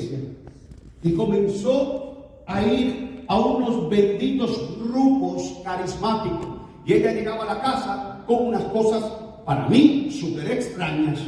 iglesia y comenzó a ir a unos benditos grupos carismáticos. Y ella llegaba a la casa con unas cosas para mí súper extrañas,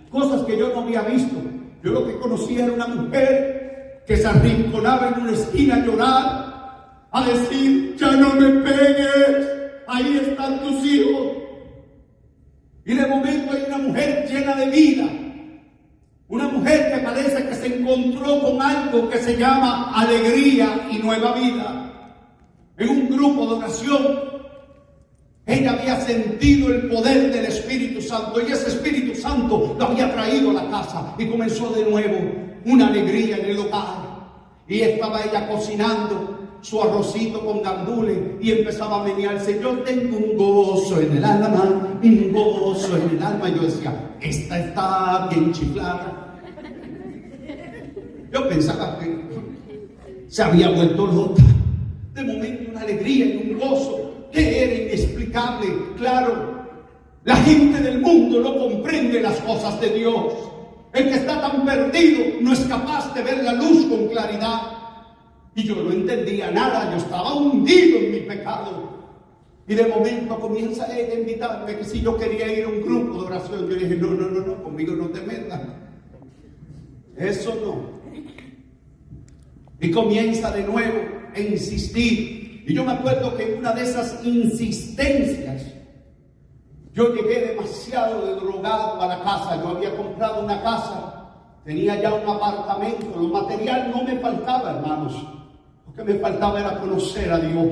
cosas que yo no había visto. Yo lo que conocía era una mujer que se arrinconaba en una esquina a llorar, a decir: ya no me pegues, ahí están tus hijos. Y de momento hay una mujer llena de vida, una mujer que parece que se encontró con algo que se llama alegría y nueva vida. En un grupo de oración, ella había sentido el poder del Espíritu Santo, y ese Espíritu Santo lo había traído a la casa, y comenzó de nuevo una alegría en el hogar. Y estaba ella cocinando su arrocito con gandules y empezaba a menearse: yo tengo un gozo en el alma, un gozo en el alma. Y yo decía: esta está bien chiflada. Yo pensaba que se había vuelto loca. De momento una alegría y un gozo que era inexplicable. Claro, la gente del mundo no comprende las cosas de Dios. El que está tan perdido no es capaz de ver la luz con claridad. Y yo no entendía nada, yo estaba hundido en mi pecado. Y de momento comienza ella a invitarme que si yo quería ir a un grupo de oración. Yo dije: no, conmigo no te metas. Eso no. Y comienza de nuevo a insistir. Y yo me acuerdo que en una de esas insistencias, yo llegué demasiado drogado a la casa. Yo había comprado una casa, tenía ya un apartamento, lo material no me faltaba, hermanos. Lo que me faltaba era conocer a Dios.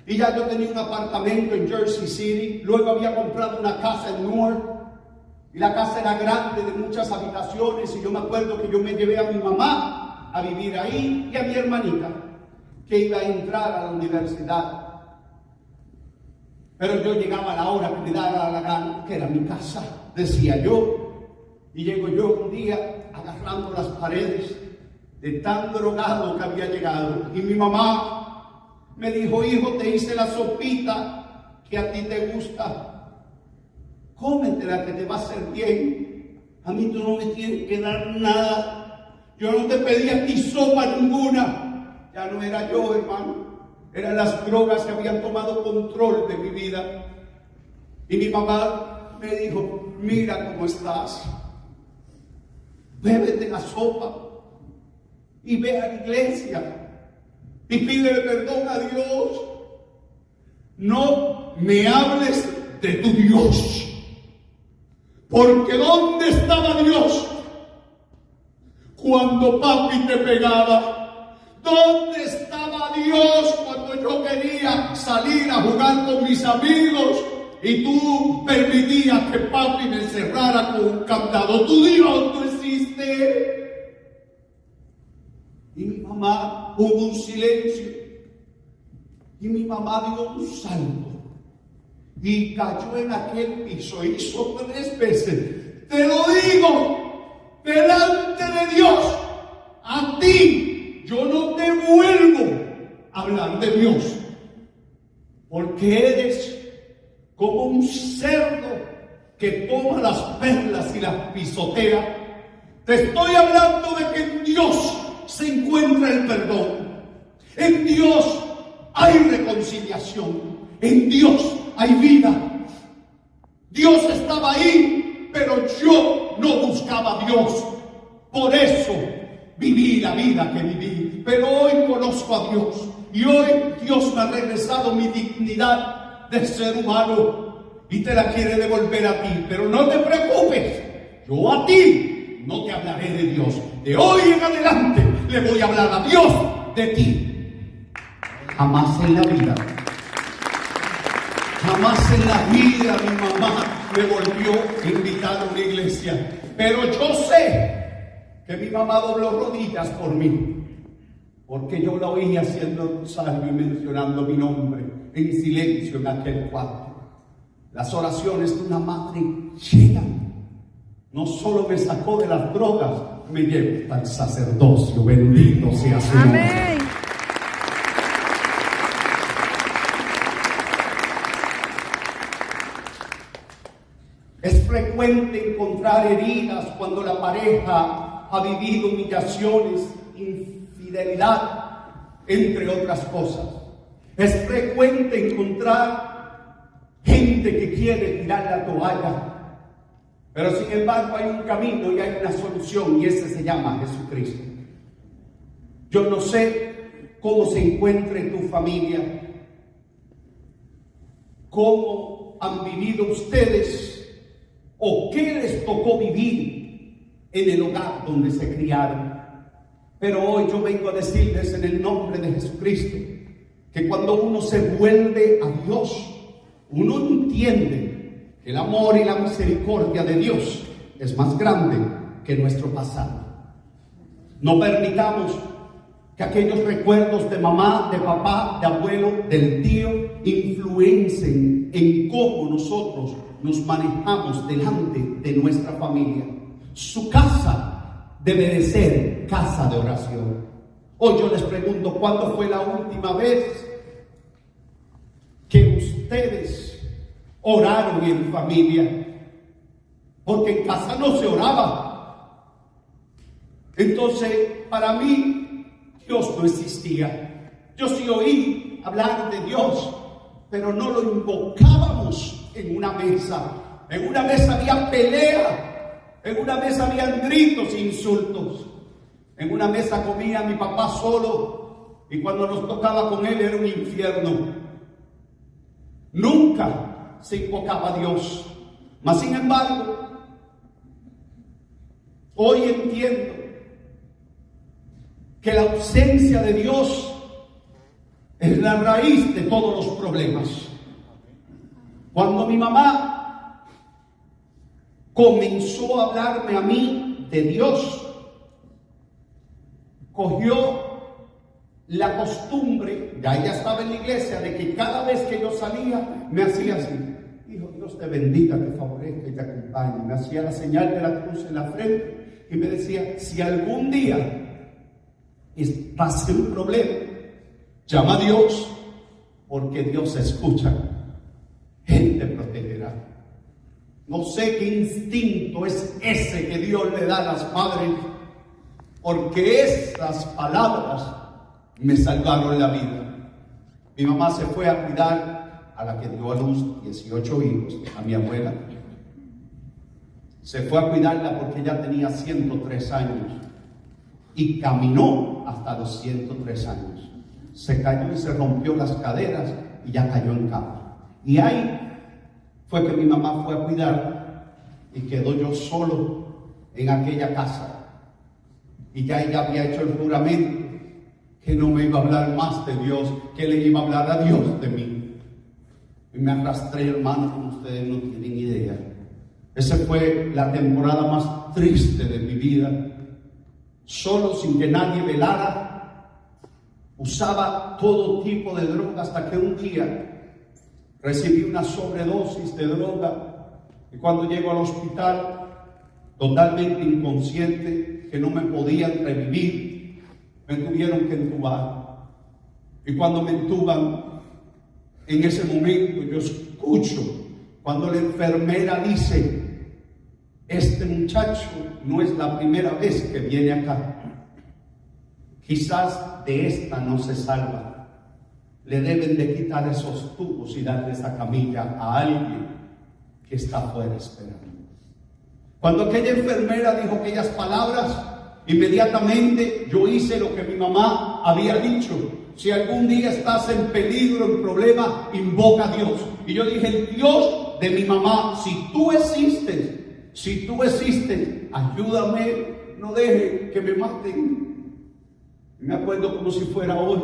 Y ya yo tenía un apartamento en Jersey City, luego había comprado una casa en Newark, y la casa era grande, de muchas habitaciones, y yo me acuerdo que yo me llevé a mi mamá a vivir ahí, y a mi hermanita, que iba a entrar a la universidad. Pero yo llegaba a la hora que me daba la gana, que era mi casa, decía yo. Y llego yo un día agarrando las paredes de tan drogado que había llegado. Y mi mamá me dijo: hijo, te hice la sopita que a ti te gusta. Cómetela, que te va a hacer bien. A mí tú no me tienes que dar nada. Yo no te pedí a ti sopa ninguna. Ya no era yo, hermano. Eran las drogas que habían tomado control de mi vida. Y mi mamá me dijo: mira cómo estás. Bébete la sopa y ve a la iglesia y pídele perdón a Dios. No me hables de tu Dios. Porque ¿dónde estaba Dios cuando papi te pegaba? ¿Dónde estaba Dios cuando yo quería salir a jugar con mis amigos y tú permitías que papi me encerrara con un candado? Tu Dios no existe. Y mi mamá, hubo un silencio, y mi mamá dio un salto y cayó en aquel piso. Hizo 3 veces: te lo digo delante de Dios, a ti yo no te vuelvo a hablar de Dios, porque eres como un cerdo que toma las perlas y las pisotea. Te estoy hablando de que en Dios se encuentra el perdón. En Dios hay reconciliación. En Dios hay vida. Dios estaba ahí, pero yo no buscaba a Dios. Por eso viví la vida que viví. Pero hoy conozco a Dios. Y hoy Dios me ha regresado mi dignidad de ser humano. Y te la quiere devolver a ti. Pero no te preocupes. Yo a ti no te hablaré de Dios. De hoy en adelante le voy a hablar a Dios de ti. Jamás en la vida mi mamá me volvió a invitar a una iglesia. Pero yo sé que mi mamá dobló rodillas por mí, porque yo la oí haciendo un salmo y mencionando mi nombre en silencio en aquel cuarto. Las oraciones de una madre llegan. No solo me sacó de las drogas, me llevó al sacerdocio. Bendito sea su nombre. Amén. Es frecuente encontrar heridas cuando la pareja ha vivido humillaciones, infidelidad, entre otras cosas. Es frecuente encontrar gente que quiere tirar la toalla, pero sin embargo hay un camino y hay una solución, y ese se llama Jesucristo. Yo no sé cómo se encuentre tu familia, cómo han vivido ustedes o qué les tocó vivir en el hogar donde se criaron. Pero hoy yo vengo a decirles en el nombre de Jesucristo que cuando uno se vuelve a Dios, uno entiende que el amor y la misericordia de Dios es más grande que nuestro pasado. No permitamos que aquellos recuerdos de mamá, de papá, de abuelo, del tío influencen en cómo nosotros nos manejamos delante de nuestra familia. Su casa debe de ser casa de oración. Hoy yo les pregunto, ¿cuándo fue la última vez que ustedes oraron en familia? Porque en casa no se oraba. Entonces, para mí, Dios no existía. Yo sí oí hablar de Dios, pero no lo invocábamos en una mesa. En una mesa había pelea. En una mesa habían gritos e insultos. En una mesa comía mi papá solo, y cuando nos tocaba con él era un infierno. Nunca se invocaba a Dios. Mas sin embargo, hoy entiendo que la ausencia de Dios es la raíz de todos los problemas. Cuando mi mamá comenzó a hablarme a mí de Dios, cogió la costumbre, ya ella estaba en la iglesia, de que cada vez que yo salía me hacía así: hijo, Dios te bendiga, te favorezca y te acompañe. Me hacía la señal de la cruz en la frente y me decía: si algún día estás en un problema, llama a Dios, porque Dios escucha, Él te protegerá. No sé qué instinto es ese que Dios le da a las madres, porque esas palabras me salvaron la vida. Mi mamá se fue a cuidar a la que dio a luz 18 hijos, a mi abuela. Se fue a cuidarla porque ella tenía 103 años y caminó hasta los 103 años. Se cayó y se rompió las caderas y ya cayó en cama. Y ahí fue que mi mamá fue a cuidar y quedó yo solo en aquella casa. Y ya ella había hecho el juramento que no me iba a hablar más de Dios, que le iba a hablar a Dios de mí. Y me arrastré, hermano, como ustedes no tienen idea. Esa fue la temporada más triste de mi vida. Solo, sin que nadie velara, usaba todo tipo de droga, hasta que un día recibí una sobredosis de droga, y cuando llego al hospital, totalmente inconsciente, que no me podían revivir, me tuvieron que entubar. Y cuando me entuban, en ese momento yo escucho cuando la enfermera dice: este muchacho no es la primera vez que viene acá, quizás de esta no se salva. Le deben de quitar esos tubos y darle esa camilla a alguien que está afuera esperando. Cuando aquella enfermera dijo aquellas palabras, inmediatamente yo hice lo que mi mamá había dicho: si algún día estás en peligro, en problema, invoca a Dios. Y yo dije: el Dios de mi mamá, si tú existes, ayúdame, no deje que me maten. Me acuerdo como si fuera hoy,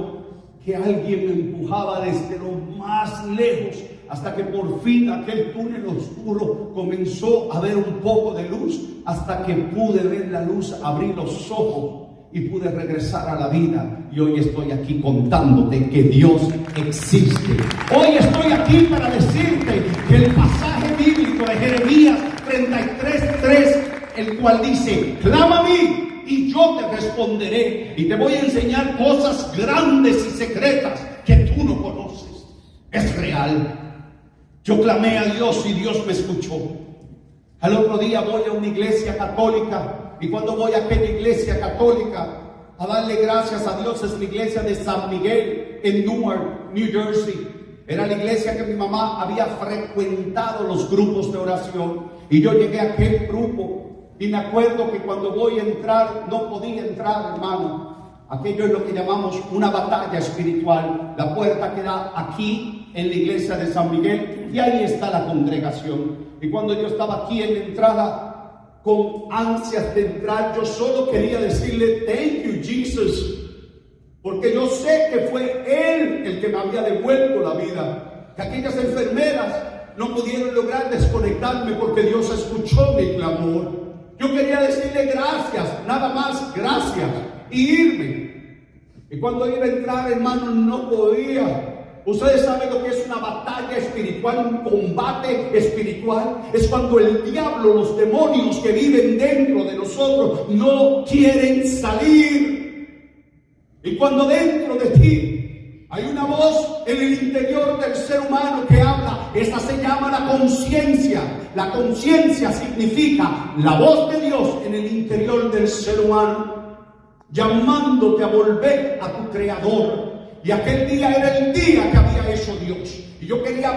que alguien me empujaba desde lo más lejos, hasta que por fin aquel túnel oscuro comenzó a ver un poco de luz, hasta que pude ver la luz, abrí los ojos y pude regresar a la vida. Y hoy estoy aquí contándote que Dios existe. Hoy estoy aquí para decirte que el pasaje bíblico de Jeremías 33:3, el cual dice: clama a mí y yo te responderé, y te voy a enseñar cosas grandes y secretas que tú no conoces. Es real. Yo clamé a Dios y Dios me escuchó. Al otro día voy a una iglesia católica Y cuando voy a aquella iglesia católica a darle gracias a Dios, es la iglesia de San Miguel en Newark, New Jersey. Era la iglesia que mi mamá había frecuentado los grupos de oración. Y yo llegué a aquel grupo y me acuerdo que cuando voy a entrar, no podía entrar, hermano. Aquello es lo que llamamos una batalla espiritual. La puerta queda aquí en la iglesia de San Miguel y ahí está la congregación. Y cuando yo estaba aquí en la entrada, con ansias de entrar, yo solo quería decirle, thank you, Jesus. Porque yo sé que fue Él el que me había devuelto la vida. Que aquellas enfermeras no pudieron lograr desconectarme porque Dios escuchó mi clamor. Yo quería decirle gracias, nada más, gracias, y irme. Y cuando iba a entrar, hermano, no podía. Ustedes saben lo que es una batalla espiritual, un combate espiritual. Es cuando el diablo, los demonios que viven dentro de nosotros, no quieren salir. Y cuando dentro de ti hay una voz en el interior del ser humano que habla, esta se llama la conciencia. La conciencia significa la voz de Dios en el interior del ser humano, llamándote a volver a tu Creador. Y aquel día era el día que había hecho Dios. Y yo quería